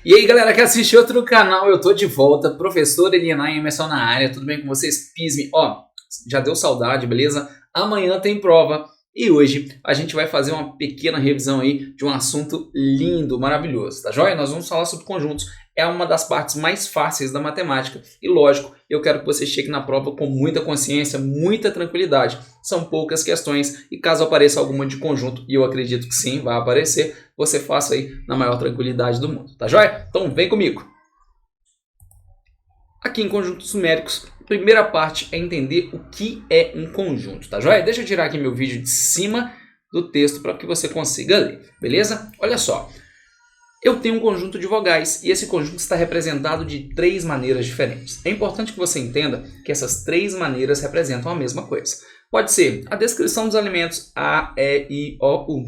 E aí galera que assiste outro canal, eu tô de volta, professor Elianai Emerson na área, tudo bem com vocês? Pisme, ó, já deu saudade, beleza? Amanhã tem prova e hoje a gente vai fazer uma pequena revisão aí de um assunto lindo, maravilhoso, tá joia? Nós vamos falar sobre conjuntos, é uma das partes mais fáceis da matemática e lógico, eu quero que você chegue na prova com muita consciência, muita tranquilidade. São poucas questões e caso apareça alguma de conjunto, e eu acredito que sim, vai aparecer, você faça aí na maior tranquilidade do mundo, tá joia? Então vem comigo! Aqui em conjuntos numéricos, a primeira parte é entender o que é um conjunto, tá joia? Deixa eu tirar aqui meu vídeo de cima do texto para que você consiga ler, beleza? Olha só, eu tenho um conjunto de vogais e esse conjunto está representado de três maneiras diferentes. É importante que você entenda que essas três maneiras representam a mesma coisa. Pode ser a descrição dos elementos A, E, I, O, U.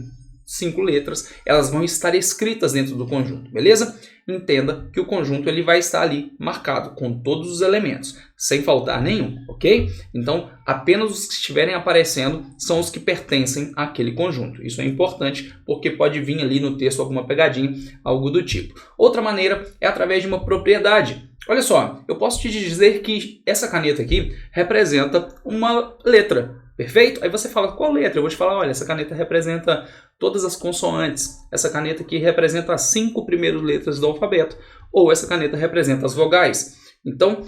5 letras, elas vão estar escritas dentro do conjunto, beleza? Entenda que o conjunto ele vai estar ali marcado com todos os elementos, sem faltar nenhum, ok? Então, apenas os que estiverem aparecendo são os que pertencem àquele conjunto. Isso é importante porque pode vir ali no texto alguma pegadinha, algo do tipo. Outra maneira é através de uma propriedade. Olha só, eu posso te dizer que essa caneta aqui representa uma letra. Perfeito? Aí você fala, qual letra? Eu vou te falar, olha, essa caneta representa todas as consoantes. Essa caneta aqui representa as 5 primeiras letras do alfabeto. Ou essa caneta representa as vogais. Então,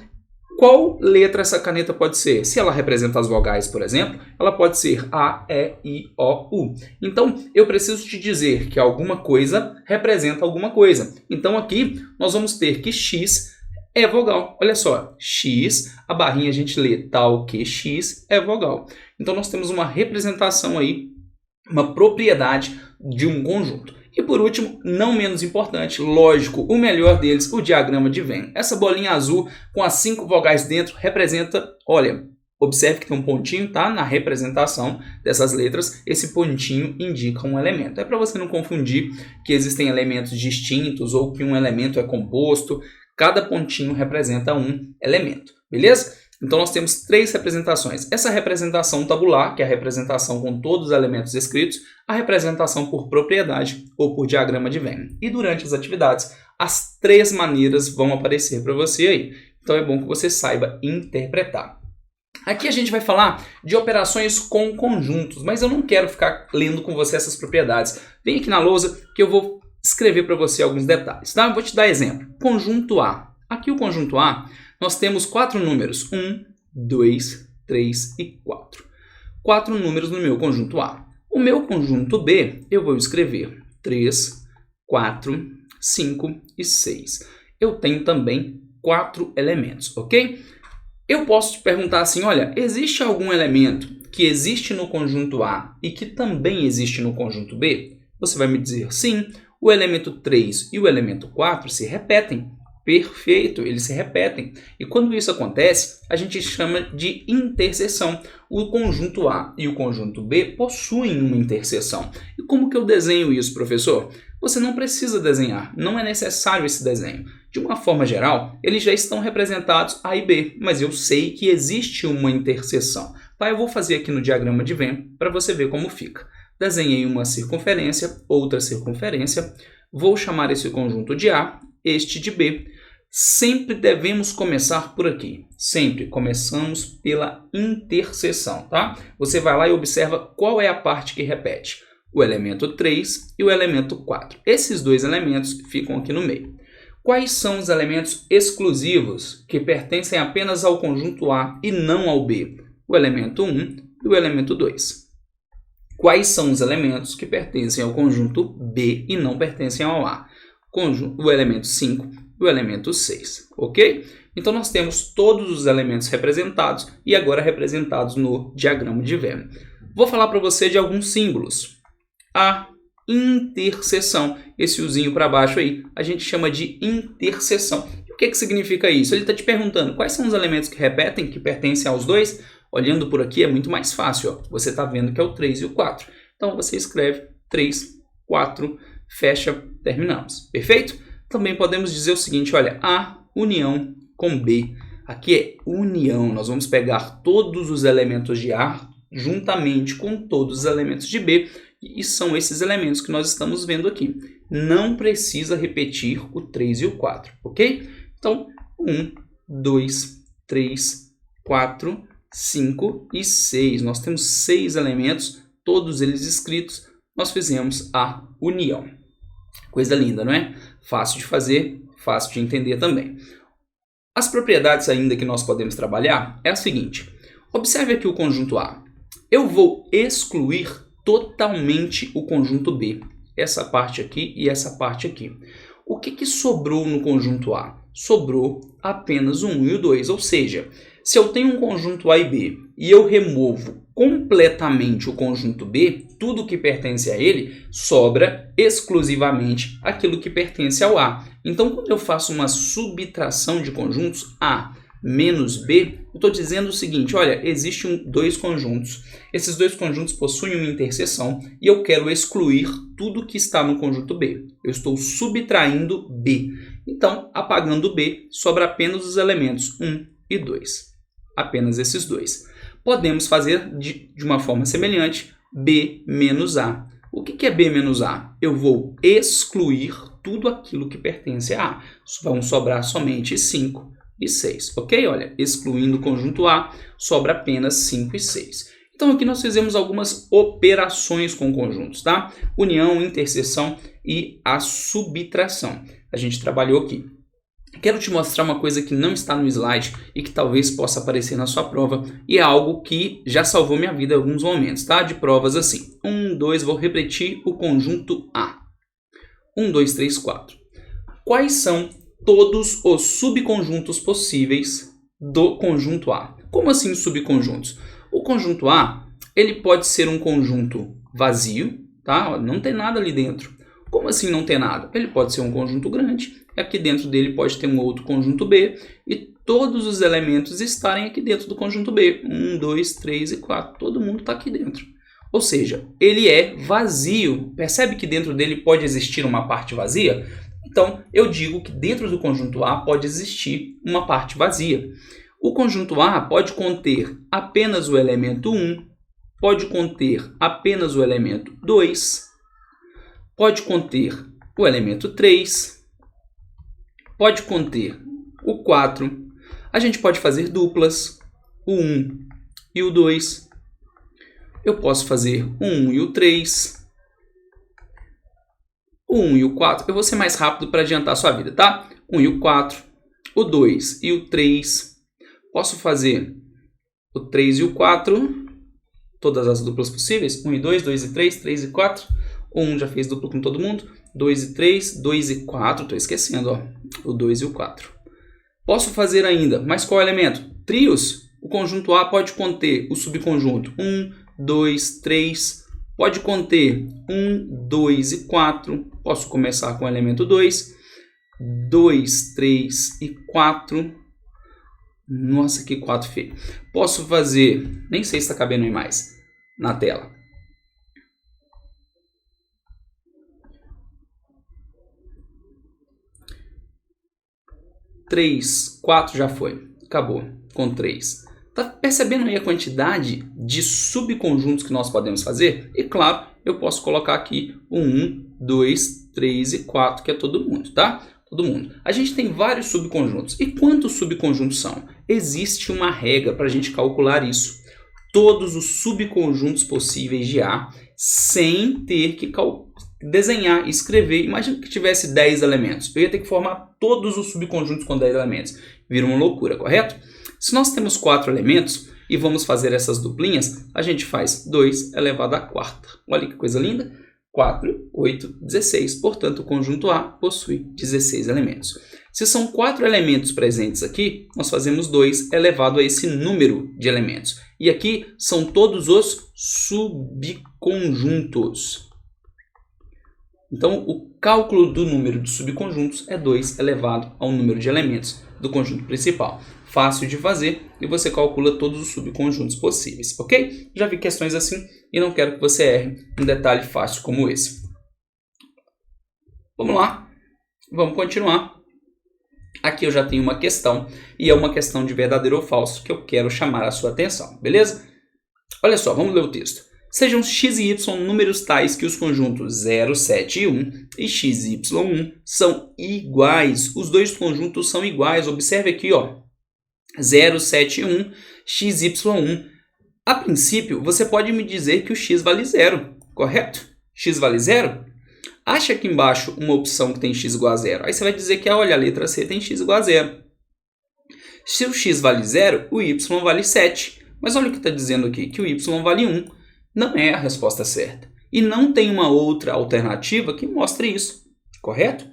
qual letra essa caneta pode ser? Se ela representa as vogais, por exemplo, ela pode ser A, E, I, O, U. Então, eu preciso te dizer que alguma coisa representa alguma coisa. Então, aqui, nós vamos ter que X é vogal. Olha só, X, a barrinha a gente lê tal que X é vogal. Então nós temos uma representação aí, uma propriedade de um conjunto. E por último, não menos importante, lógico, o melhor deles, o diagrama de Venn. Essa bolinha azul com as 5 vogais dentro representa, olha, observe que tem um pontinho, tá? Na representação dessas letras, esse pontinho indica um elemento. É para você não confundir que existem elementos distintos ou que um elemento é composto. Cada pontinho representa um elemento, beleza? Então nós temos 3 representações. Essa representação tabular, que é a representação com todos os elementos escritos, a representação por propriedade ou por diagrama de Venn. E durante as atividades, as 3 maneiras vão aparecer para você aí. Então é bom que você saiba interpretar. Aqui a gente vai falar de operações com conjuntos, mas eu não quero ficar lendo com você essas propriedades. Vem aqui na lousa que eu vou escrever para você alguns detalhes, tá? Vou te dar exemplo. Conjunto A. Aqui o conjunto A, nós temos 4 números. 1, 2, 3 e 4. 4 números no meu conjunto A. O meu conjunto B, eu vou escrever 3, 4, 5 e 6. Eu tenho também 4 elementos, ok? Eu posso te perguntar assim, olha, existe algum elemento que existe no conjunto A e que também existe no conjunto B? Você vai me dizer sim. O elemento 3 e o elemento 4 se repetem. Perfeito, eles se repetem. E quando isso acontece, a gente chama de interseção. O conjunto A e o conjunto B possuem uma interseção. E como que eu desenho isso, professor? Você não precisa desenhar, não é necessário esse desenho. De uma forma geral, eles já estão representados A e B, mas eu sei que existe uma interseção. Tá? Eu vou fazer aqui no diagrama de Venn para você ver como fica. Desenhei uma circunferência, outra circunferência. Vou chamar esse conjunto de A, este de B. Sempre devemos começar por aqui. Sempre começamos pela interseção, tá? Você vai lá e observa qual é a parte que repete. O elemento 3 e o elemento 4. Esses 2 elementos ficam aqui no meio. Quais são os elementos exclusivos que pertencem apenas ao conjunto A e não ao B? O elemento 1 e o elemento 2. Quais são os elementos que pertencem ao conjunto B e não pertencem ao A? O elemento 5 e o elemento 6, ok? Então nós temos todos os elementos representados e agora representados no diagrama de Venn. Vou falar para você de alguns símbolos. A interseção, esse uzinho para baixo aí, a gente chama de interseção. E o que significa isso? Ele está te perguntando quais são os elementos que repetem, que pertencem aos dois. Olhando por aqui é muito mais fácil, ó. Você está vendo que é o 3 e o 4. Então você escreve 3, 4, fecha, terminamos. Perfeito? Também podemos dizer o seguinte, olha, A união com B. Aqui é união, nós vamos pegar todos os elementos de A juntamente com todos os elementos de B E são esses elementos que nós estamos vendo aqui. Não precisa repetir o 3 e o 4, ok? Então, 1, 2, 3, 4, 5 e 6. Nós temos 6 elementos, todos eles escritos. Nós fizemos a união. Coisa linda, não é? Fácil de fazer, fácil de entender também. As propriedades ainda que nós podemos trabalhar é a seguinte. Observe aqui o conjunto A. Eu vou excluir totalmente o conjunto B. Essa parte aqui e essa parte aqui. O que sobrou no conjunto A? Sobrou apenas o 1 e o 2. Ou seja, se eu tenho um conjunto A e B e eu removo completamente o conjunto B, tudo que pertence a ele, sobra exclusivamente aquilo que pertence ao A. Então, quando eu faço uma subtração de conjuntos, A menos B, eu estou dizendo o seguinte, olha, existem dois conjuntos. Esses dois conjuntos possuem uma interseção e eu quero excluir tudo que está no conjunto B. Eu estou subtraindo B. Então, apagando B, sobra apenas os elementos 1 e 2. Apenas esses dois. Podemos fazer de uma forma semelhante B menos A. O que é B menos A? Eu vou excluir tudo aquilo que pertence a A. Vão sobrar somente 5 e 6. Ok? Olha, excluindo o conjunto A, sobra apenas 5 e 6. Então aqui nós fizemos algumas operações com conjuntos, tá? União, interseção e a subtração. A gente trabalhou aqui. Quero te mostrar uma coisa que não está no slide e que talvez possa aparecer na sua prova. E é algo que já salvou minha vida em alguns momentos, tá? De provas assim. 1, 2, vou repetir o conjunto A. 1, 2, 3, 4. Quais são todos os subconjuntos possíveis do conjunto A? Como assim subconjuntos? O conjunto A, ele pode ser um conjunto vazio, tá? Não tem nada ali dentro. Como assim não tem nada? Ele pode ser um conjunto grande, e aqui dentro dele pode ter um outro conjunto B, e todos os elementos estarem aqui dentro do conjunto B. 1, 2, 3 e 4. Todo mundo está aqui dentro. Ou seja, ele é vazio. Percebe que dentro dele pode existir uma parte vazia? Então, eu digo que dentro do conjunto A pode existir uma parte vazia. O conjunto A pode conter apenas o elemento 1, pode conter apenas o elemento 2, pode conter o elemento 3, pode conter o 4. A gente pode fazer duplas, o 1 e o 2. Eu posso fazer o 1 e o 3. O 1 e o 4. Eu vou ser mais rápido para adiantar a sua vida, tá? 1 e o 4. O 2 e o 3. Posso fazer o 3 e o 4. Todas as duplas possíveis. 1 e 2, 2 e 3, 3 e 4. O 1 já fez dupla com todo mundo. 2 e 3, 2 e 4. Estou esquecendo, ó. O 2 e o 4. Posso fazer ainda, mas qual elemento? Trios. O conjunto A pode conter o subconjunto 1, 2, 3. Pode conter 1, 2 e 4. Posso começar com o elemento 2. 2, 3 e 4. Nossa, que 4 feio. Posso fazer, nem sei se está cabendo aí mais, na tela. Três, 4 já foi. Acabou com 3. Tá percebendo aí a quantidade de subconjuntos que nós podemos fazer? E claro, eu posso colocar aqui o 1, 2, 3 e 4, que é todo mundo, tá? Todo mundo. A gente tem vários subconjuntos. E quantos subconjuntos são? Existe uma regra para a gente calcular isso. Todos os subconjuntos possíveis de A, sem ter que desenhar, escrever. Imagina que tivesse 10 elementos. Eu ia ter que formar todos os subconjuntos com 10 elementos. Vira uma loucura, correto? Se nós temos 4 elementos e vamos fazer essas duplinhas, a gente faz 2 elevado à quarta. Olha que coisa linda. 4, 8, 16. Portanto, o conjunto A possui 16 elementos. Se são 4 elementos presentes aqui, nós fazemos 2 elevado a esse número de elementos. E aqui são todos os subconjuntos. Então, o cálculo do número de subconjuntos é 2 elevado ao número de elementos do conjunto principal. Fácil de fazer e você calcula todos os subconjuntos possíveis, ok? Já vi questões assim e não quero que você erre um detalhe fácil como esse. Vamos lá, vamos continuar. Aqui eu já tenho uma questão e é uma questão de verdadeiro ou falso que eu quero chamar a sua atenção, beleza? Olha só, vamos ler o texto. Sejam x e y números tais que os conjuntos 0, 7 e 1 e x e y1 são iguais. Os dois conjuntos são iguais. Observe aqui, ó, 0, 7 e 1, x, y1. A princípio, você pode me dizer que o x vale 0, correto? X vale 0? Acha aqui embaixo uma opção que tem x igual a 0. Aí você vai dizer que, olha, a letra C tem x igual a 0. Se o x vale 0, o y vale 7. Mas olha o que está dizendo aqui, que o y vale 1. Não é a resposta certa. E não tem uma outra alternativa que mostre isso, correto?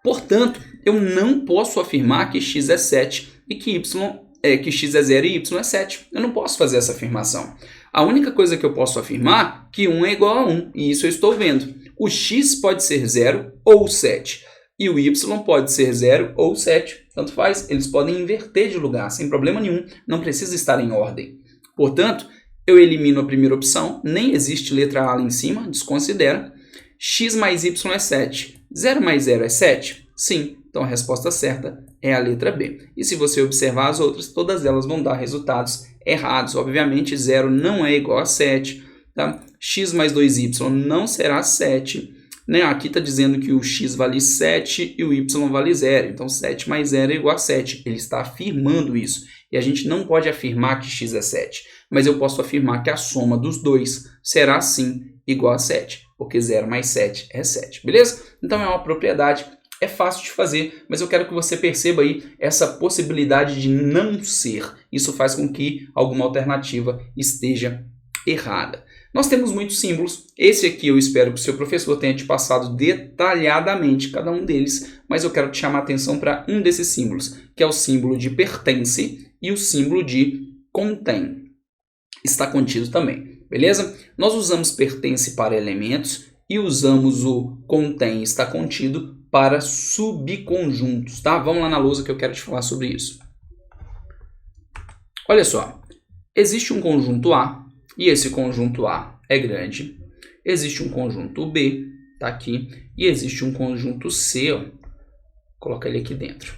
Portanto, eu não posso afirmar que x é 7 e que x é 0 e y é 7. Eu não posso fazer essa afirmação. A única coisa que eu posso afirmar é que 1 é igual a 1, e isso eu estou vendo. O x pode ser 0 ou 7, e o y pode ser 0 ou 7. Tanto faz, eles podem inverter de lugar, sem problema nenhum, não precisa estar em ordem. Portanto, eu elimino a primeira opção, nem existe letra A lá em cima, desconsidera. X mais y é 7. 0 mais 0 é 7? Sim, então a resposta certa é a letra B. E se você observar as outras, todas elas vão dar resultados errados. Obviamente, 0 não é igual a 7. Tá? X mais 2y não será 7. Né? Aqui está dizendo que o x vale 7 e o y vale 0. Então, 7 mais 0 é igual a 7. Ele está afirmando isso. E a gente não pode afirmar que x é 7. Mas eu posso afirmar que a soma dos dois será, sim, igual a 7. Porque 0 mais 7 é 7. Beleza? Então, é uma propriedade. É fácil de fazer, mas eu quero que você perceba aí essa possibilidade de não ser. Isso faz com que alguma alternativa esteja errada. Nós temos muitos símbolos. Esse aqui eu espero que o seu professor tenha te passado detalhadamente cada um deles, mas eu quero te chamar a atenção para um desses símbolos, que é o símbolo de pertence e o símbolo de contém. Está contido também, beleza? Nós usamos pertence para elementos e usamos o contém está contido para subconjuntos, tá? Vamos lá na lousa que eu quero te falar sobre isso. Olha só, existe um conjunto A, e esse conjunto A é grande. Existe um conjunto B, tá aqui, e existe um conjunto C, ó. Coloca ele aqui dentro.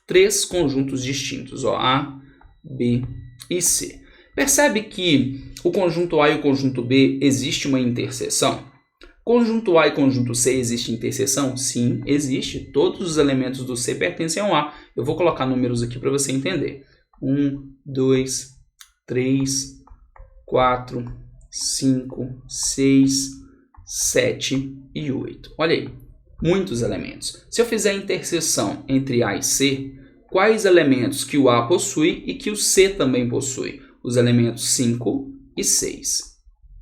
3 conjuntos distintos, ó, A, B e C. Percebe que o conjunto A e o conjunto B existe uma interseção? Conjunto A e conjunto C existe interseção? Sim, existe. Todos os elementos do C pertencem ao A. Eu vou colocar números aqui para você entender. 1, 2, 3, 4, 5, 6, 7 e 8. Olha aí, muitos elementos. Se eu fizer a interseção entre A e C, quais elementos que o A possui e que o C também possui? Os elementos 5 e 6.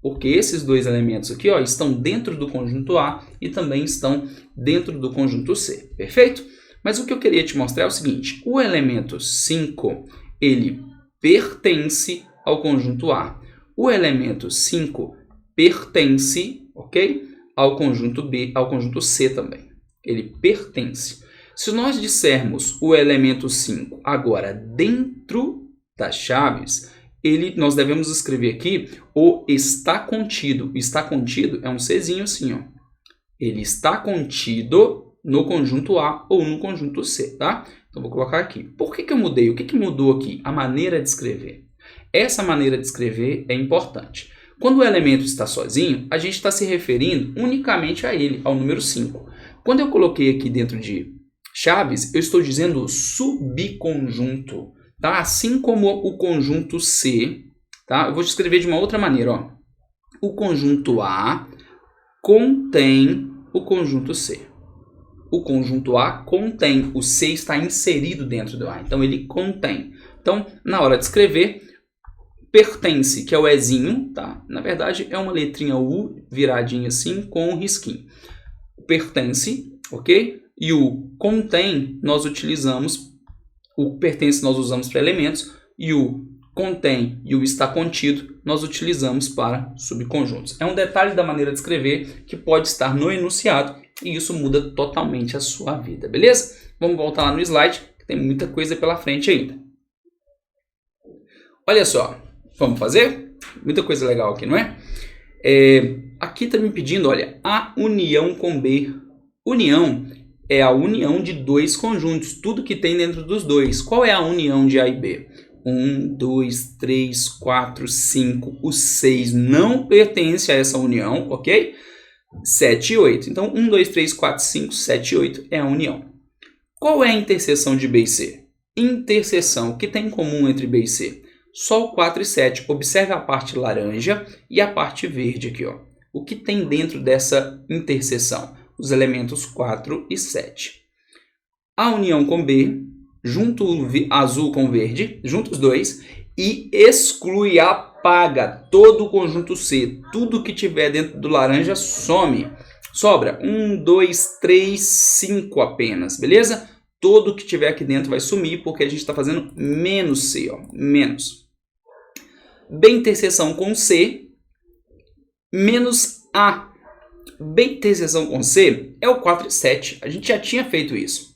Porque esses dois elementos aqui, ó, estão dentro do conjunto A e também estão dentro do conjunto C. Perfeito? Mas o que eu queria te mostrar é o seguinte. O elemento 5, ele pertence ao conjunto A. O elemento 5 pertence, ok? Ao conjunto B, ao conjunto C também. Ele pertence. Se nós dissermos o elemento 5 agora dentro das chaves, nós devemos escrever aqui o está contido. Está contido é um Czinho assim, ó. Ele está contido no conjunto A ou no conjunto C, tá? Então, vou colocar aqui. Por que eu mudei? O que mudou aqui? A maneira de escrever. Essa maneira de escrever é importante. Quando o elemento está sozinho, a gente está se referindo unicamente a ele, ao número 5. Quando eu coloquei aqui dentro de chaves, eu estou dizendo subconjunto. Tá? Assim como o conjunto C, tá? Eu vou escrever de uma outra maneira. Ó. O conjunto A contém o conjunto C. O conjunto A contém, o C está inserido dentro do A, então ele contém. Então, na hora de escrever, pertence, que é o Ezinho, tá? Na verdade, é uma letrinha U viradinha assim com um risquinho. Pertence, ok? E o contém nós utilizamos, o pertence nós usamos para elementos, e o contém e o está contido nós utilizamos para subconjuntos. É um detalhe da maneira de escrever que pode estar no enunciado e isso muda totalmente a sua vida, beleza? Vamos voltar lá no slide, que tem muita coisa pela frente ainda. Olha só, vamos fazer? Muita coisa legal aqui, não é? Aqui está me pedindo, olha, a união com B. União é a união de dois conjuntos, tudo que tem dentro dos dois. Qual é a união de A e B? 1, 2, 3, 4, 5. O 6 não pertence a essa união, ok? 7 e 8. Então, 1, 2, 3, 4, 5, 7 e 8 é a união. Qual é a interseção de B e C? Interseção, o que tem em comum entre B e C? Só o 4 e 7. Observe a parte laranja e a parte verde aqui, ó. O que tem dentro dessa interseção? Os elementos 4 e 7. A união com B, junto o azul com o verde, junta os dois e exclui, apaga todo o conjunto C. Tudo que tiver dentro do laranja some. Sobra 1, 2, 3, 5 apenas, beleza? Todo que tiver aqui dentro vai sumir porque a gente está fazendo menos C, ó, menos. B interseção com C, menos A. B interseção com C é o 4 e 7. A gente já tinha feito isso.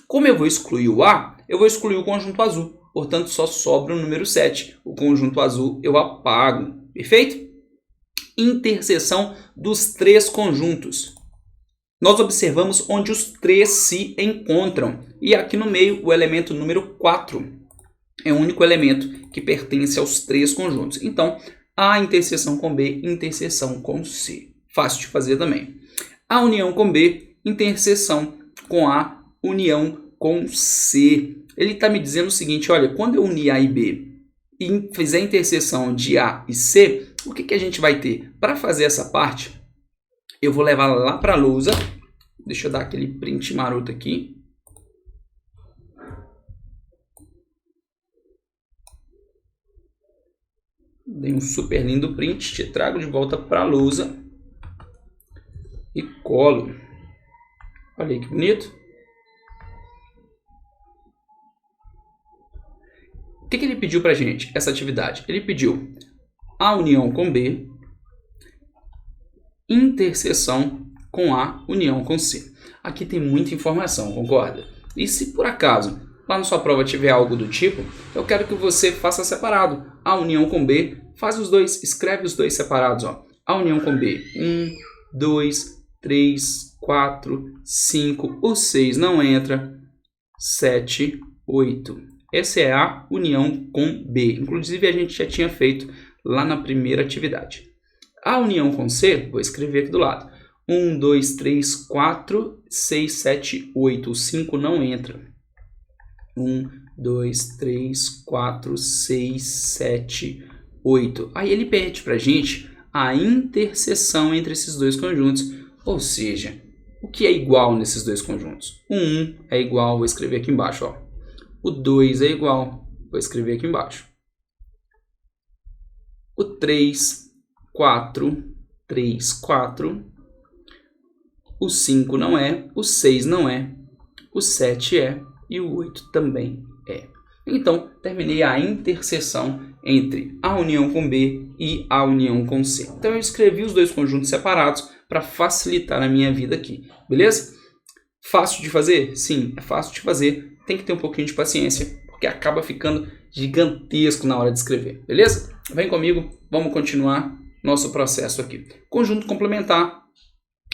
Como eu vou excluir o A, eu vou excluir o conjunto azul. Portanto, só sobra o número 7. O conjunto azul eu apago. Perfeito? Interseção dos três conjuntos. Nós observamos onde os três se encontram. E aqui no meio, o elemento número 4 é o único elemento que pertence aos três conjuntos. Então, A interseção com B, interseção com C. Fácil de fazer também. A união com B, interseção com A, união com C. Ele está me dizendo o seguinte, olha, quando eu unir A e B e fizer a interseção de A e C, o que a gente vai ter? Para fazer essa parte, eu vou levar lá para a lousa. Deixa eu dar aquele print maroto aqui. Dei um super lindo print, te trago de volta para a lousa e colo. Olha aí que bonito. O que ele pediu para a gente, essa atividade? Ele pediu a união com B, interseção com A, união com C. Aqui tem muita informação, concorda? E se por acaso lá na sua prova tiver algo do tipo, eu quero que você faça separado. A união com B, faz os dois, escreve os dois separados. Ó. A união com B, 1, 2, 3, 4, 5, o 6 não entra, 7, 8. Essa é a união com B. Inclusive, a gente já tinha feito lá na primeira atividade. A união com C, vou escrever aqui do lado. 1, 2, 3, 4, 6, 7, 8. O 5 não entra. 1, 2, 3, 4, 6, 7, 8. Aí ele pede para a gente a interseção entre esses dois conjuntos. Ou seja, o que é igual nesses dois conjuntos? O 1 é igual, vou escrever aqui embaixo, ó. O 2 é igual, vou escrever aqui embaixo. O 3, 4, 3, 4. O 5 não é, o 6 não é, o 7 é e o 8 também é. Então, terminei a interseção entre a união com B e a união com C. Então, eu escrevi os dois conjuntos separados para facilitar a minha vida aqui, beleza? Fácil de fazer? Sim, é fácil de fazer. Tem que ter um pouquinho de paciência, porque acaba ficando gigantesco na hora de escrever, beleza? Vem comigo, vamos continuar nosso processo aqui. Conjunto complementar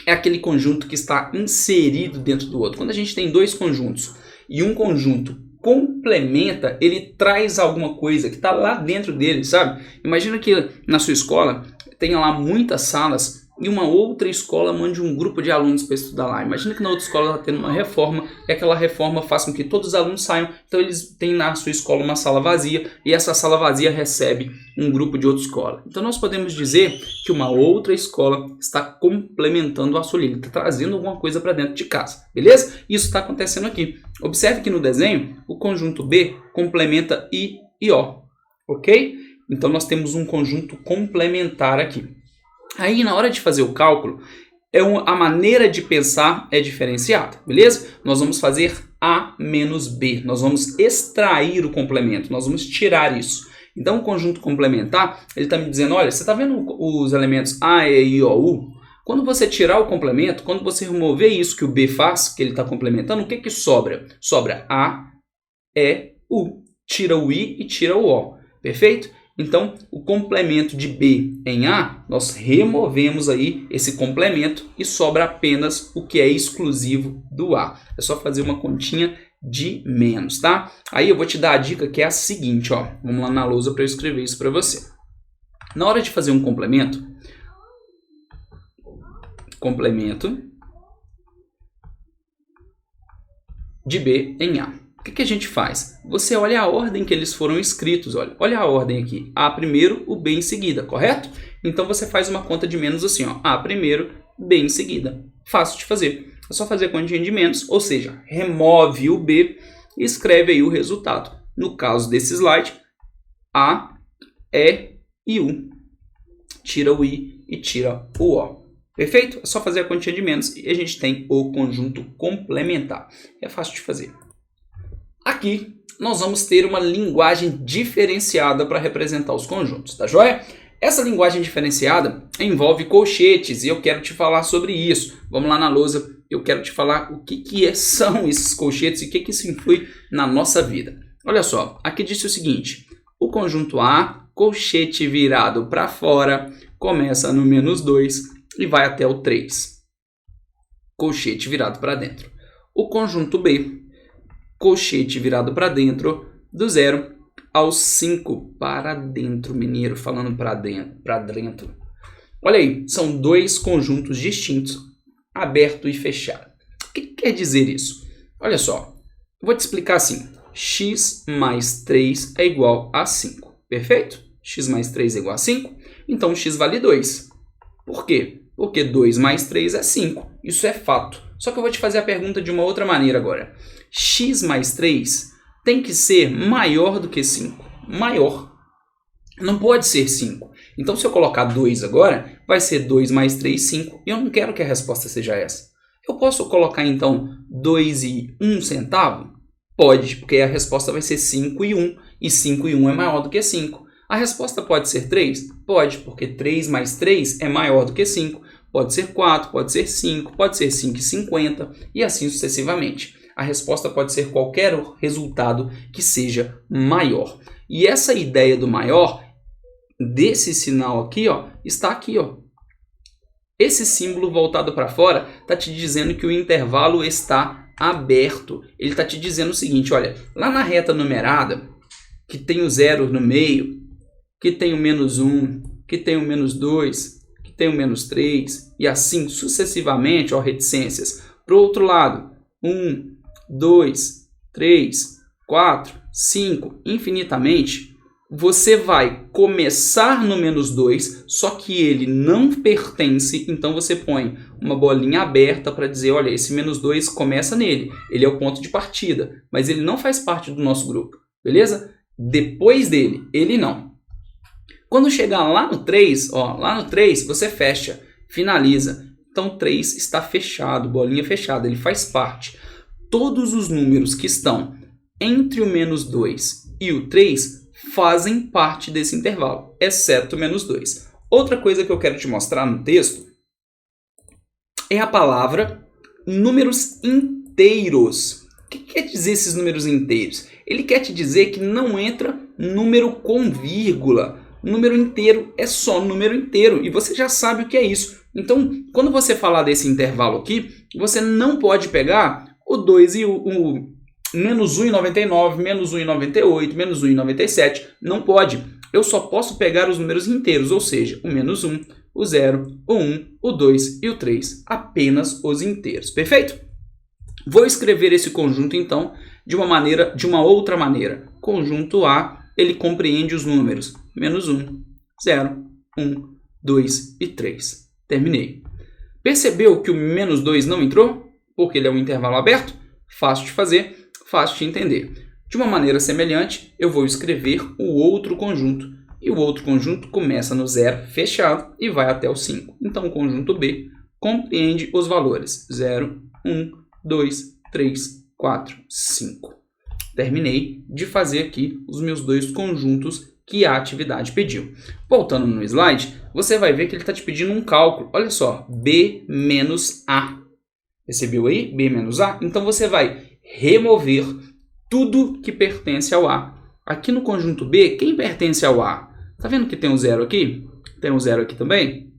é aquele conjunto que está inserido dentro do outro. Quando a gente tem dois conjuntos e um conjunto complementa, ele traz alguma coisa que está lá dentro dele, sabe? Imagina que na sua escola tenha lá muitas salas e uma outra escola mande um grupo de alunos para estudar lá. Imagina que na outra escola está tendo uma reforma e aquela reforma faz com que todos os alunos saiam. Então eles têm na sua escola uma sala vazia e essa sala vazia recebe um grupo de outra escola. Então nós podemos dizer que uma outra escola está complementando a sua linha, está trazendo alguma coisa para dentro de casa, beleza? Isso está acontecendo aqui. Observe que no desenho o conjunto B complementa I e O, ok? Então nós temos um conjunto complementar aqui. Aí, na hora de fazer o cálculo, a maneira de pensar é diferenciada, beleza? Nós vamos fazer A menos B. Nós vamos extrair o complemento, nós vamos tirar isso. Então, o conjunto complementar, ele está me dizendo, olha, você está vendo os elementos A, E, I, O, U? Quando você tirar o complemento, quando você remover isso que o B faz, que ele está complementando, o que sobra? Sobra A, E, U. Tira o I e tira o O, perfeito? Então, o complemento de B em A, nós removemos aí esse complemento e sobra apenas o que é exclusivo do A. É só fazer uma continha de menos, tá? Aí eu vou te dar a dica que é a seguinte, ó. Vamos lá na lousa para eu escrever isso para você. Na hora de fazer um complemento de B em A. O que a gente faz? Você olha a ordem que eles foram escritos, olha a ordem aqui. A primeiro, o B em seguida, correto? Então você faz uma conta de menos assim, ó. A primeiro, B em seguida. Fácil de fazer. É só fazer a continha de menos, ou seja, remove o B e escreve aí o resultado. No caso desse slide, A, E e U. Tira o I e tira o O. Perfeito? É só fazer a continha de menos e a gente tem o conjunto complementar. É fácil de fazer. Aqui nós vamos ter uma linguagem diferenciada para representar os conjuntos, tá joia? Essa linguagem diferenciada envolve colchetes e eu quero te falar sobre isso. Vamos lá na lousa, eu quero te falar o que são esses colchetes e o que isso influi na nossa vida. Olha só, aqui disse o seguinte, o conjunto A, colchete virado para fora, começa no -2 e vai até o 3. Colchete virado para dentro. O conjunto B, colchete virado para dentro, do 0 ao 5, para dentro, mineiro, falando para dentro. Olha aí, são dois conjuntos distintos, aberto e fechado. O que quer dizer isso? Olha só, eu vou te explicar assim, x mais 3 é igual a 5, perfeito? X mais 3 é igual a 5, então x vale 2. Por quê? Porque 2 mais 3 é 5, isso é fato. Só que eu vou te fazer a pergunta de uma outra maneira agora. X mais 3 tem que ser maior do que 5. Maior. Não pode ser 5. Então, se eu colocar 2 agora, vai ser 2 mais 3, 5. E eu não quero que a resposta seja essa. Eu posso colocar, então, 2 e 1 centavo? Pode, porque a resposta vai ser 5 e 1. E 5 e 1 é maior do que 5. A resposta pode ser 3? Pode, porque 3 mais 3 é maior do que 5. Pode ser 4, pode ser 5, pode ser 5 e 50 e assim sucessivamente. A resposta pode ser qualquer resultado que seja maior. E essa ideia do maior, desse sinal aqui, ó, está aqui. Ó. Esse símbolo voltado para fora está te dizendo que o intervalo está aberto. Ele está te dizendo o seguinte, olha, lá na reta numerada, que tem o 0 no meio, que tem o -1, que tem o -2, que tem o -3, e assim sucessivamente, ó, reticências. Para o outro lado, 1, 2, 3, 4, 5, infinitamente, você vai começar no -2, só que ele não pertence, então você põe uma bolinha aberta para dizer, olha, esse -2 começa nele, ele é o ponto de partida, mas ele não faz parte do nosso grupo, beleza? Depois dele, ele não. Quando chegar lá no 3, ó, lá no 3 você fecha, finaliza. Então 3 está fechado, bolinha fechada, ele faz parte. Todos os números que estão entre o -2 e o 3 fazem parte desse intervalo, exceto o -2. Outra coisa que eu quero te mostrar no texto é a palavra números inteiros. O que quer dizer esses números inteiros? Ele quer te dizer que não entra número com vírgula. Número inteiro é só número inteiro e você já sabe o que é isso. Então, quando você falar desse intervalo aqui, você não pode pegar o 2 e o -1,99, -1,98, -1,97. Não pode. Eu só posso pegar os números inteiros, ou seja, o -1, o 0, o 1, o 2 e o 3. Apenas os inteiros. Perfeito? Vou escrever esse conjunto, então, de uma outra maneira. Conjunto A, ele compreende os números -1, 0, 1, 2 e 3. Terminei. Percebeu que o -2 não entrou? Porque ele é um intervalo aberto? Fácil de fazer, fácil de entender. De uma maneira semelhante, eu vou escrever o outro conjunto. E o outro conjunto começa no 0 fechado e vai até o 5. Então, o conjunto B compreende os valores 0, 1, 2, 3, 4, 5. Terminei de fazer aqui os meus dois conjuntos que a atividade pediu. Voltando no slide, você vai ver que ele está te pedindo um cálculo. Olha só, B menos A. Percebeu aí? B menos A. Então você vai remover tudo que pertence ao A. Aqui no conjunto B, quem pertence ao A? Tá vendo que tem um 0 aqui? Tem um 0 aqui também?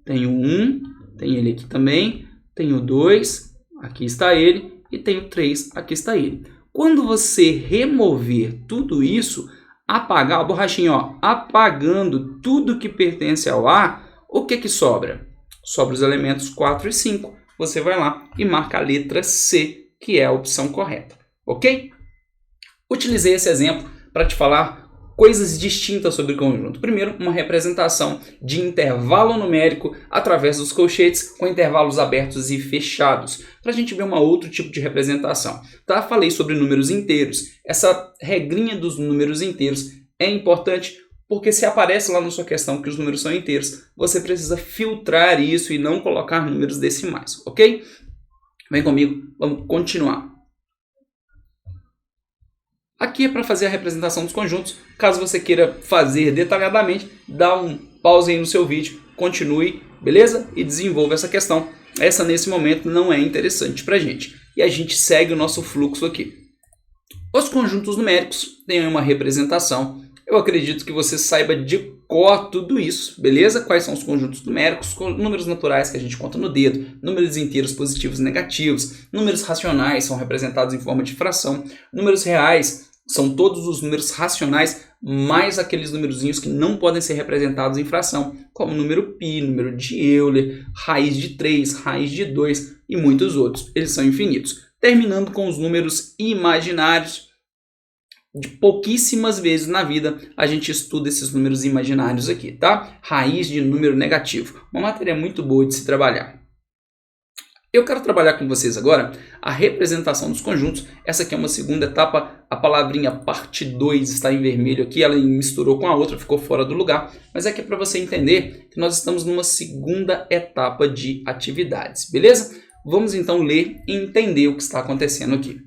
Tem o 1, tem ele aqui também. Tem o 2, aqui está ele. E tem o 3, aqui está ele. Quando você remover tudo isso, apagar a borrachinha, ó, apagando tudo que pertence ao A, o que sobra? Sobra os elementos 4 e 5. Você vai lá e marca a letra C, que é a opção correta, ok? Utilizei esse exemplo para te falar coisas distintas sobre o conjunto. Primeiro, uma representação de intervalo numérico através dos colchetes com intervalos abertos e fechados, para a gente ver um outro tipo de representação. Tá? Falei sobre números inteiros. Essa regrinha dos números inteiros é importante porque se aparece lá na sua questão que os números são inteiros, você precisa filtrar isso e não colocar números decimais, ok? Vem comigo, vamos continuar. Aqui é para fazer a representação dos conjuntos. Caso você queira fazer detalhadamente, dá um pause aí no seu vídeo, continue, beleza? E desenvolva essa questão. Essa nesse momento não é interessante para a gente. E a gente segue o nosso fluxo aqui. Os conjuntos numéricos têm uma representação. Eu acredito que você saiba de cor tudo isso, beleza? Quais são os conjuntos numéricos? Números naturais que a gente conta no dedo, números inteiros positivos e negativos, números racionais são representados em forma de fração, números reais são todos os números racionais, mais aqueles numerozinhos que não podem ser representados em fração, como número π, número de Euler, raiz de 3, raiz de 2 e muitos outros. Eles são infinitos. Terminando com os números imaginários. De pouquíssimas vezes na vida a gente estuda esses números imaginários aqui, tá? Raiz de número negativo. Uma matéria muito boa de se trabalhar. Eu quero trabalhar com vocês agora a representação dos conjuntos. Essa aqui é uma segunda etapa. A palavrinha parte 2 está em vermelho aqui. Ela misturou com a outra, ficou fora do lugar. Mas é que é para você entender que nós estamos numa segunda etapa de atividades, beleza? Vamos então ler e entender o que está acontecendo aqui.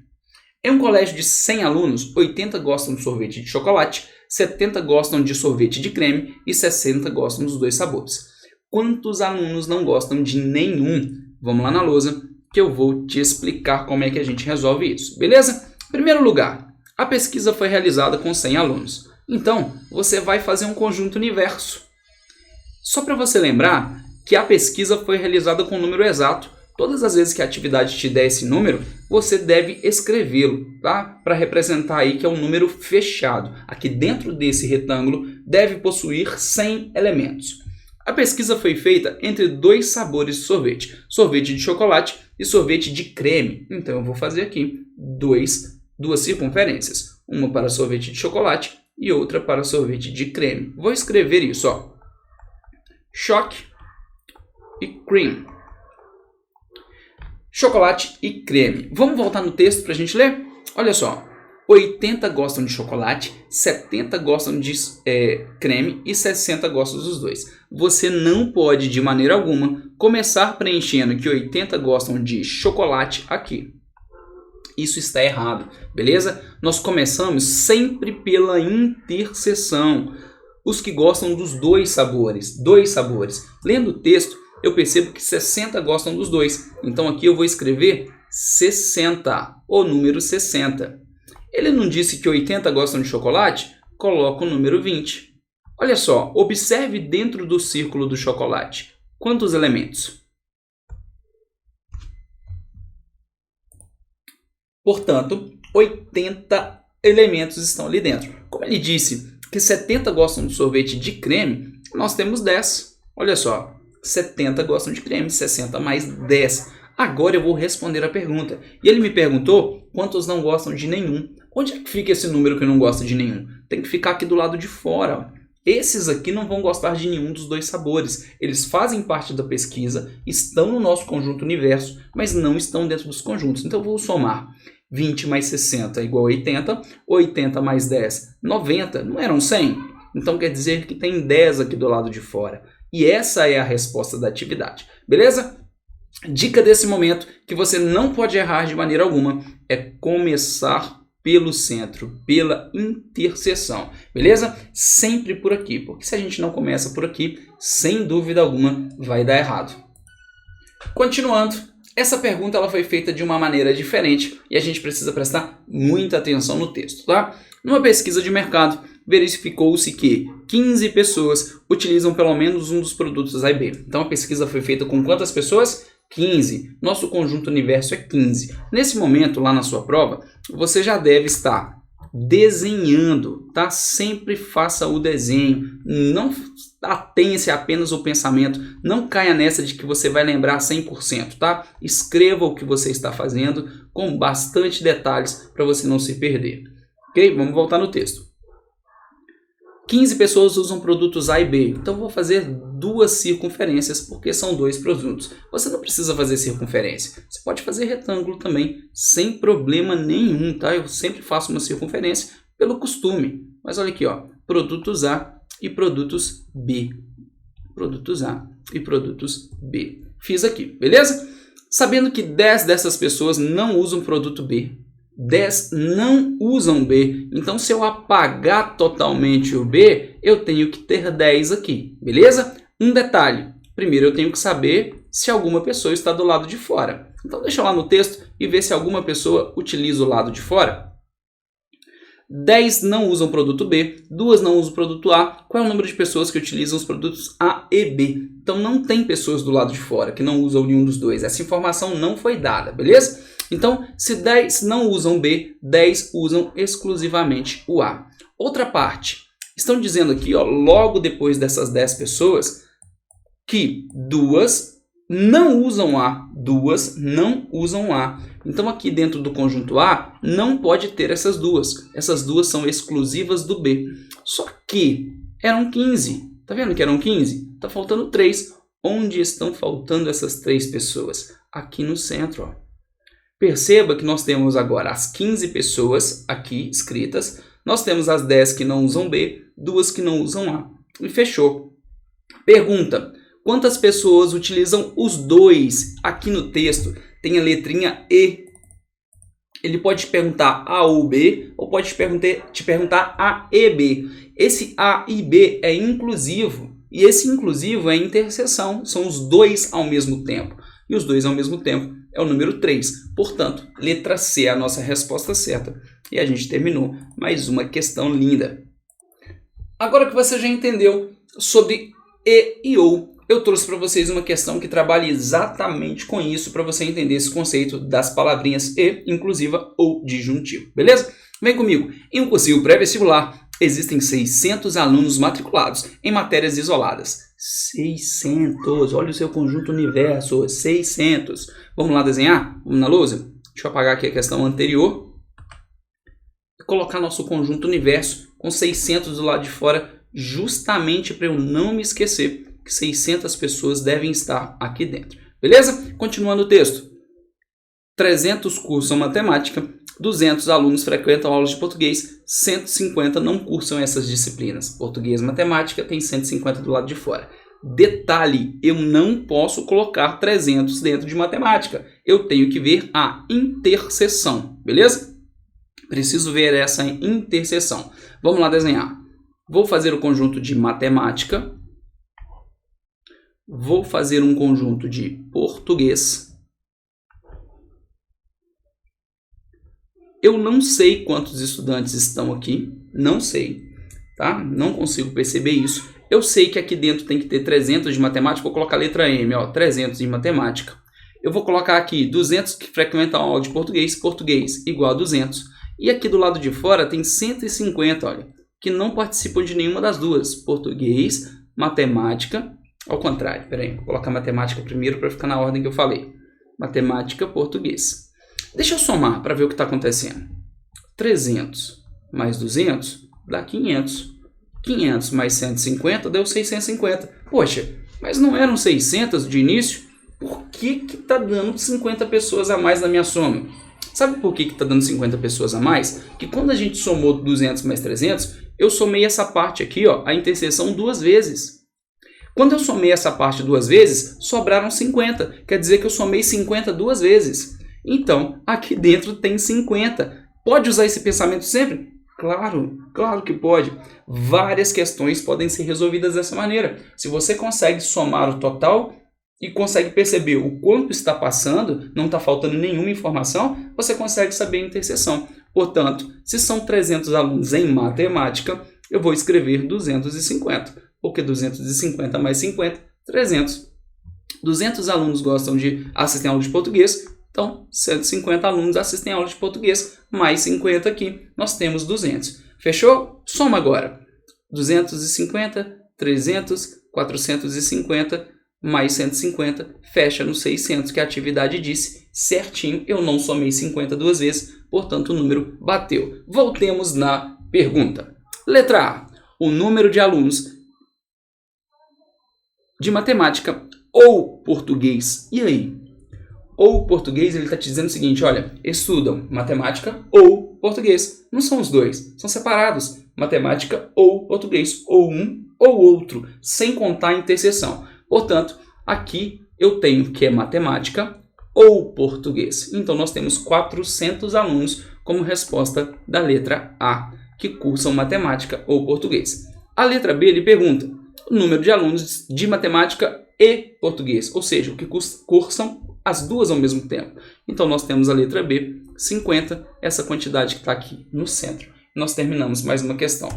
Em um colégio de 100 alunos, 80 gostam de sorvete de chocolate, 70 gostam de sorvete de creme e 60 gostam dos dois sabores. Quantos alunos não gostam de nenhum? Vamos lá na lousa que eu vou te explicar como é que a gente resolve isso, beleza? Em primeiro lugar, a pesquisa foi realizada com 100 alunos. Então, você vai fazer um conjunto universo. Só para você lembrar que a pesquisa foi realizada com um número exato. Todas as vezes que a atividade te der esse número, você deve escrevê-lo, tá? Para representar aí que é um número fechado. Aqui dentro desse retângulo deve possuir 100 elementos. A pesquisa foi feita entre dois sabores de sorvete. Sorvete de chocolate e sorvete de creme. Então eu vou fazer aqui duas circunferências. Uma para sorvete de chocolate e outra para sorvete de creme. Vou escrever isso, ó. Choque e cream. Chocolate e creme. Vamos voltar no texto para a gente ler? Olha só. 80 gostam de chocolate, 70 gostam de creme e 60 gostam dos dois. Você não pode, de maneira alguma, começar preenchendo que 80 gostam de chocolate aqui. Isso está errado, beleza? Nós começamos sempre pela interseção. Os que gostam dos dois sabores. Lendo o texto, eu percebo que 60 gostam dos dois. Então aqui eu vou escrever 60, o número 60. Ele não disse que 80 gostam de chocolate? Coloca o número 20. Olha só, observe dentro do círculo do chocolate. Quantos elementos? Portanto, 80 elementos estão ali dentro. Como ele disse que 70 gostam de sorvete de creme, nós temos 10. Olha só, 70 gostam de creme, 60 mais 10. Agora eu vou responder a pergunta. E ele me perguntou quantos não gostam de nenhum. Onde é que fica esse número que não gosta de nenhum? Tem que ficar aqui do lado de fora. Ó. Esses aqui não vão gostar de nenhum dos dois sabores. Eles fazem parte da pesquisa, estão no nosso conjunto universo, mas não estão dentro dos conjuntos. Então eu vou somar 20 mais 60 igual a 80, 80 mais 10, 90. Não eram 100? Então quer dizer que tem 10 aqui do lado de fora. E essa é a resposta da atividade. Beleza? Dica desse momento que você não pode errar de maneira alguma é começar pelo centro, pela interseção, beleza? Sempre por aqui, porque se a gente não começa por aqui, sem dúvida alguma vai dar errado. Continuando, essa pergunta ela foi feita de uma maneira diferente e a gente precisa prestar muita atenção no texto, tá? Numa pesquisa de mercado, verificou-se que 15 pessoas utilizam pelo menos um dos produtos A e B. Então a pesquisa foi feita com quantas pessoas? 15. Nosso conjunto universo é 15. Nesse momento, lá na sua prova, você já deve estar desenhando, tá? Sempre faça o desenho. Não atenha-se apenas ao pensamento. Não caia nessa de que você vai lembrar 100%, tá? Escreva o que você está fazendo com bastante detalhes para você não se perder. Ok? Vamos voltar no texto. 15 pessoas usam produtos A e B, então vou fazer 2 circunferências porque são 2 produtos. Você não precisa fazer circunferência, você pode fazer retângulo também, sem problema nenhum, tá? Eu sempre faço uma circunferência pelo costume, mas olha aqui, ó, produtos A e produtos B. Produtos A e produtos B. Fiz aqui, beleza? Sabendo que 10 dessas pessoas não usam produto B, 10 não usam B, então se eu apagar totalmente o B, eu tenho que ter 10 aqui, beleza? Um detalhe, primeiro eu tenho que saber se alguma pessoa está do lado de fora. Então deixa lá no texto e ver se alguma pessoa utiliza o lado de fora. 10 não usam produto B, 2 não usam produto A. Qual é o número de pessoas que utilizam os produtos A e B? Então não tem pessoas do lado de fora que não usam nenhum dos dois. Essa informação não foi dada, beleza? Então, se 10 não usam B, 10 usam exclusivamente o A. Outra parte, estão dizendo aqui, ó, logo depois dessas 10 pessoas, que 2 não usam A, 2 não usam A. Então, aqui dentro do conjunto A, não pode ter essas duas. Essas duas são exclusivas do B. Só que eram 15. Tá vendo que eram 15? Tá faltando 3. Onde estão faltando essas 3 pessoas? Aqui no centro, ó. Perceba que nós temos agora as 15 pessoas aqui escritas, nós temos as 10 que não usam B, 2 que não usam A. E fechou. Pergunta, quantas pessoas utilizam os dois? Aqui no texto tem a letrinha E. Ele pode te perguntar A ou B, ou pode te perguntar A e B. Esse A e B é inclusivo, e esse inclusivo é interseção, são os dois ao mesmo tempo. E os dois ao mesmo tempo é o número 3. Portanto, letra C é a nossa resposta certa. E a gente terminou mais uma questão linda. Agora que você já entendeu sobre e ou, eu trouxe para vocês uma questão que trabalha exatamente com isso para você entender esse conceito das palavrinhas e, inclusiva ou disjuntivo. Beleza? Vem comigo. Em um cursinho pré-vestibular, existem 600 alunos matriculados em matérias isoladas. 600, olha o seu conjunto universo, 600. Vamos lá desenhar? Vamos na lousa? Deixa eu apagar aqui a questão anterior. E colocar nosso conjunto universo com 600 do lado de fora, justamente para eu não me esquecer que 600 pessoas devem estar aqui dentro. Beleza? Continuando o texto. 300 cursam matemática, 200 alunos frequentam aulas de português, 150 não cursam essas disciplinas. Português e matemática tem 150 do lado de fora. Detalhe, eu não posso colocar 300 dentro de matemática. Eu tenho que ver a interseção, beleza? Preciso ver essa interseção. Vamos lá desenhar. Vou fazer o conjunto de matemática. Vou fazer um conjunto de português. Eu não sei quantos estudantes estão aqui, não sei, tá? Não consigo perceber isso. Eu sei que aqui dentro tem que ter 300 de matemática, vou colocar a letra M, ó, 300 de matemática. Eu vou colocar aqui 200 que frequentam a aula de português, português igual a 200. E aqui do lado de fora tem 150, olha, que não participam de nenhuma das duas, português, matemática, ao contrário, peraí, vou colocar matemática primeiro para ficar na ordem que eu falei. Matemática, português. Deixa eu somar para ver o que está acontecendo. 300 mais 200 dá 500. 500 mais 150 deu 650. Poxa, mas não eram 600 de início? Por que está dando 50 pessoas a mais na minha soma? Sabe por que está dando 50 pessoas a mais? Que quando a gente somou 200 mais 300, eu somei essa parte aqui, ó, a interseção 2 vezes. Quando eu somei essa parte 2 vezes, sobraram 50. Quer dizer que eu somei 50 2 vezes. Então, aqui dentro tem 50. Pode usar esse pensamento sempre? Claro, claro que pode. Várias questões podem ser resolvidas dessa maneira. Se você consegue somar o total e consegue perceber o quanto está passando, não está faltando nenhuma informação, você consegue saber a interseção. Portanto, se são 300 alunos em matemática, eu vou escrever 250, porque 250 mais 50, 300. 200 alunos gostam de assistir aula de português, então 150 alunos assistem aula de português, mais 50 aqui, nós temos 200. Fechou? Soma agora. 250, 300, 450, mais 150, fecha no 600, que a atividade disse certinho. Eu não somei 50 duas vezes, portanto o número bateu. Voltemos na pergunta. Letra A. O número de alunos de matemática ou português. E aí? Ou português, ele está te dizendo o seguinte, olha, estudam matemática ou português. Não são os dois, são separados. Matemática ou português, ou um ou outro, sem contar a interseção. Portanto, aqui eu tenho que é matemática ou português. Então, nós temos 400 alunos como resposta da letra A, que cursam matemática ou português. A letra B, ele pergunta o número de alunos de matemática e português, ou seja, o que cursam as duas ao mesmo tempo. Então, nós temos a letra B, 50, essa quantidade que está aqui no centro. Nós terminamos mais uma questão.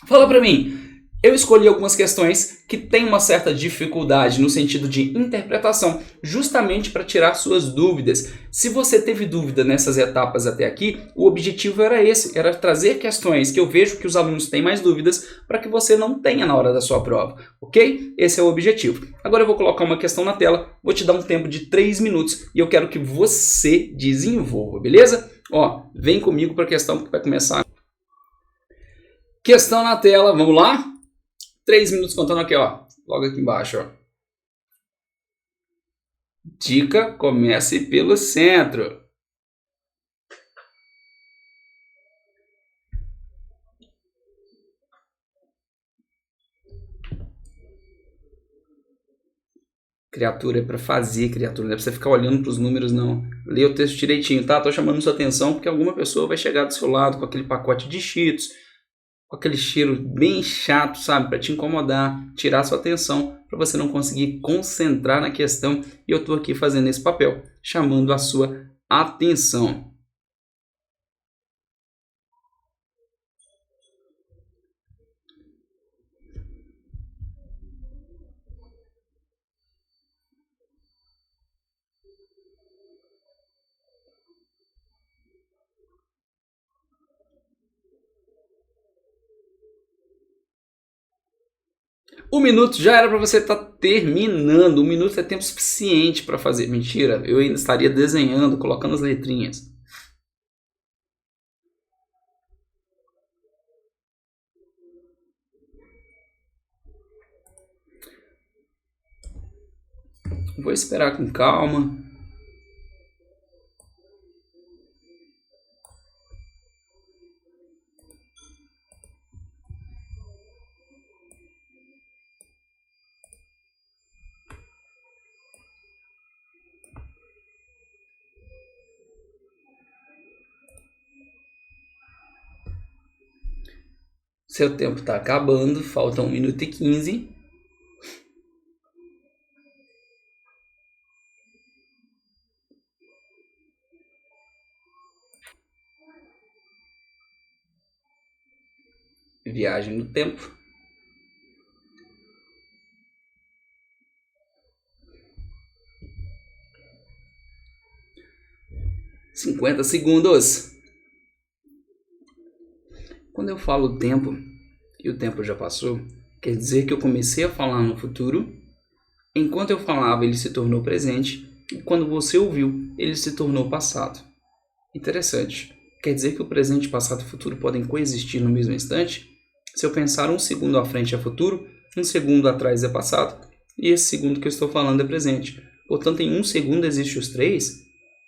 Fala para mim, eu escolhi algumas questões que têm uma certa dificuldade no sentido de interpretação, justamente para tirar suas dúvidas. Se você teve dúvida nessas etapas até aqui, o objetivo era esse, era trazer questões que eu vejo que os alunos têm mais dúvidas para que você não tenha na hora da sua prova, ok? Esse é o objetivo. Agora eu vou colocar uma questão na tela, vou te dar um tempo de 3 minutos e eu quero que você desenvolva, beleza? Ó, vem comigo para a questão que vai começar. Questão na tela, vamos lá? 3 minutos contando aqui, ó. Logo aqui embaixo, ó. Dica, comece pelo centro. Criatura é para fazer, criatura. Não é para você ficar olhando para os números, não. Lê o texto direitinho, tá? Tô chamando sua atenção porque alguma pessoa vai chegar do seu lado com aquele pacote de Cheetos, com aquele cheiro bem chato, sabe? Para te incomodar, tirar sua atenção, para você não conseguir concentrar na questão. E eu estou aqui fazendo esse papel, chamando a sua atenção. Um minuto já era para você estar terminando. 1 minuto é tempo suficiente para fazer. Mentira, eu ainda estaria desenhando, colocando as letrinhas. Vou esperar com calma. Seu tempo está acabando, faltam 1 minuto e 15. Viagem no tempo. $50 segundos. Quando eu falo tempo, e o tempo já passou, quer dizer que eu comecei a falar no futuro, enquanto eu falava ele se tornou presente, e quando você ouviu, ele se tornou passado. Interessante. Quer dizer que o presente, passado e futuro podem coexistir no mesmo instante? Se eu pensar 1 segundo à frente é futuro, 1 segundo atrás é passado, e esse segundo que eu estou falando é presente. Portanto, em 1 segundo existem os 3,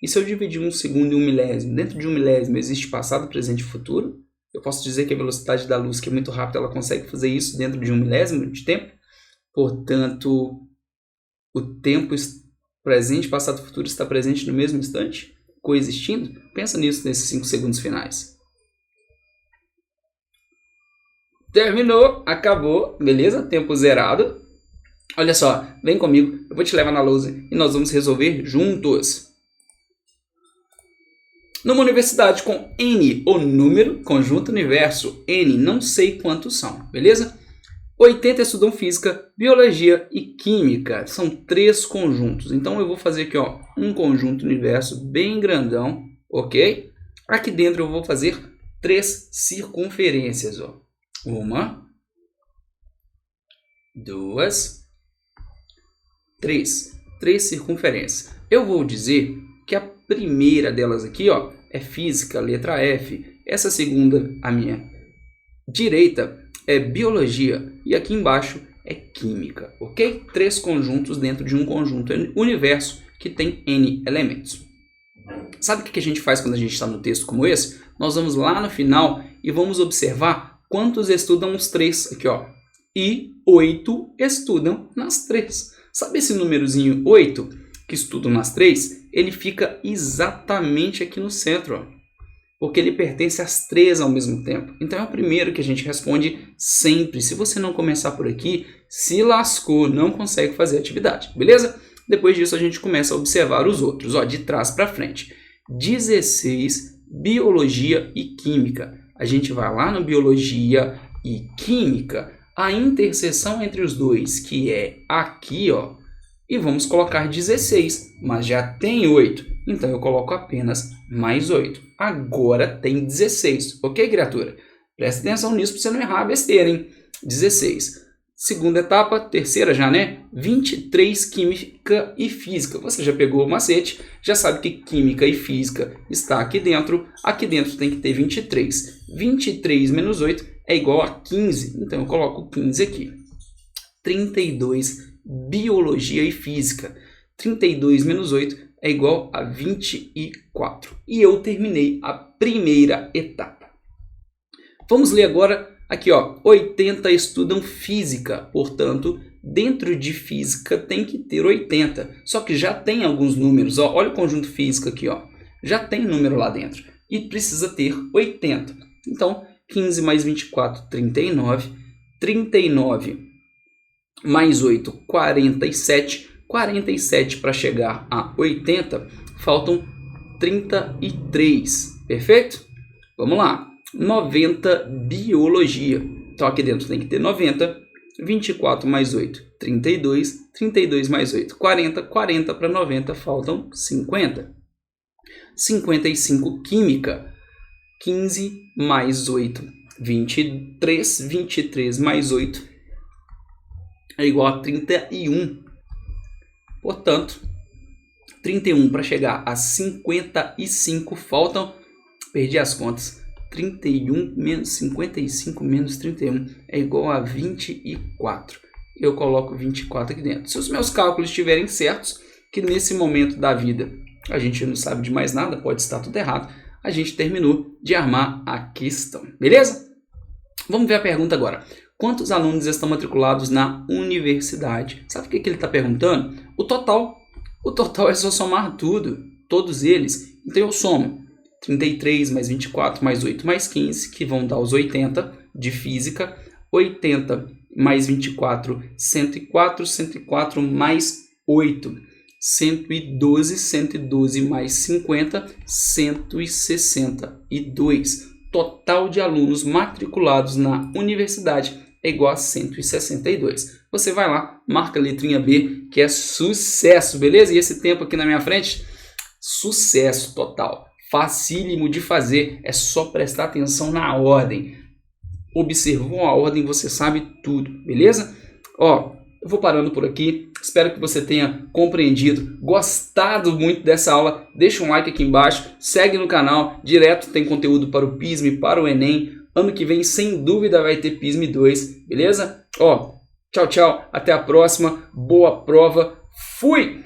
e se eu dividir 1 segundo em 1 milésimo, dentro de 1 milésimo existe passado, presente e futuro? Eu posso dizer que a velocidade da luz, que é muito rápida, ela consegue fazer isso dentro de 1 milésimo de tempo? Portanto, o tempo presente, passado e futuro está presente no mesmo instante? Coexistindo? Pensa nisso nesses 5 segundos finais. Terminou, acabou, beleza? Tempo zerado. Olha só, vem comigo, eu vou te levar na lousa e nós vamos resolver juntos. Numa universidade com N, o número, conjunto universo, N, não sei quantos são, beleza? 80 estudam física, biologia e química. São 3 conjuntos. Então eu vou fazer aqui, ó, um conjunto universo bem grandão, ok? Aqui dentro eu vou fazer 3 circunferências, ó. 1, 2, 3. 3 circunferências. Eu vou dizer que a primeira delas aqui, ó, é física, letra F. Essa segunda, a minha direita, é biologia. E aqui embaixo é química, ok? 3 conjuntos dentro de um conjunto universo que tem N elementos. Sabe o que a gente faz quando a gente está no texto como esse? Nós vamos lá no final e vamos observar quantos estudam os 3 aqui, ó. E 8 estudam nas 3. Sabe esse númerozinho 8 que estudam nas 3? Ele fica exatamente aqui no centro, ó. Porque ele pertence às 3 ao mesmo tempo. Então é o primeiro que a gente responde sempre. Se você não começar por aqui, se lascou, não consegue fazer a atividade, beleza? Depois disso a gente começa a observar os outros, ó, de trás para frente. 16, biologia e química. A gente vai lá no biologia e química, a interseção entre os dois, que é aqui, ó, e vamos colocar 16, mas já tem 8, então eu coloco apenas mais 8. Agora tem 16, ok, criatura? Presta atenção nisso para você não errar a besteira, hein? 16. Segunda etapa, terceira já, né? 23, química e física. Você já pegou o macete, já sabe que química e física está aqui dentro. Aqui dentro tem que ter 23. 23 menos 8 é igual a 15, então eu coloco 15 aqui. 32, biologia e física. 32 menos 8 é igual a 24. E eu terminei a primeira etapa. Vamos ler agora aqui, ó. 80 estudam física, portanto, dentro de física tem que ter 80. Só que já tem alguns números, ó. Olha o conjunto físico aqui, ó. Já tem número lá dentro e precisa ter 80. Então, 15 mais 24, 39. 39 mais 8, 47. 47 para chegar a 80, faltam 33, perfeito? Vamos lá, 90, biologia. Então aqui dentro tem que ter 90, 24 mais 8, 32, 32 mais 8, 40, 40 para 90, faltam 50. 55, química, 15 mais 8, 23, 23 mais 8 é igual a 31. Portanto, 31 para chegar a 55 faltam, perdi as contas, 31 menos 55 menos 31 é igual a 24. Eu coloco 24 aqui dentro. Se os meus cálculos estiverem certos, que nesse momento da vida a gente não sabe de mais nada, pode estar tudo errado, a gente terminou de armar a questão, beleza? Vamos ver a pergunta agora. Quantos alunos estão matriculados na universidade? Sabe o que ele está perguntando? O total. O total é só somar tudo, todos eles. Então eu somo 33 mais 24 mais 8 mais 15, que vão dar os 80 de física. 80 mais 24, 104, 104 mais 8, 112, 112 mais 50, 162. Total de alunos matriculados na universidade é igual a 162. Você vai lá, marca a letrinha B, que é sucesso, beleza? E esse tempo aqui na minha frente, sucesso total. Facílimo de fazer, é só prestar atenção na ordem. Observou a ordem, você sabe tudo, beleza? Ó, eu vou parando por aqui. Espero que você tenha compreendido, gostado muito dessa aula. Deixa um like aqui embaixo, segue no canal. Direto tem conteúdo para o PISM, para o Enem. Ano que vem, sem dúvida, vai ter PISM 2, beleza? Ó, tchau, tchau. Até a próxima. Boa prova. Fui!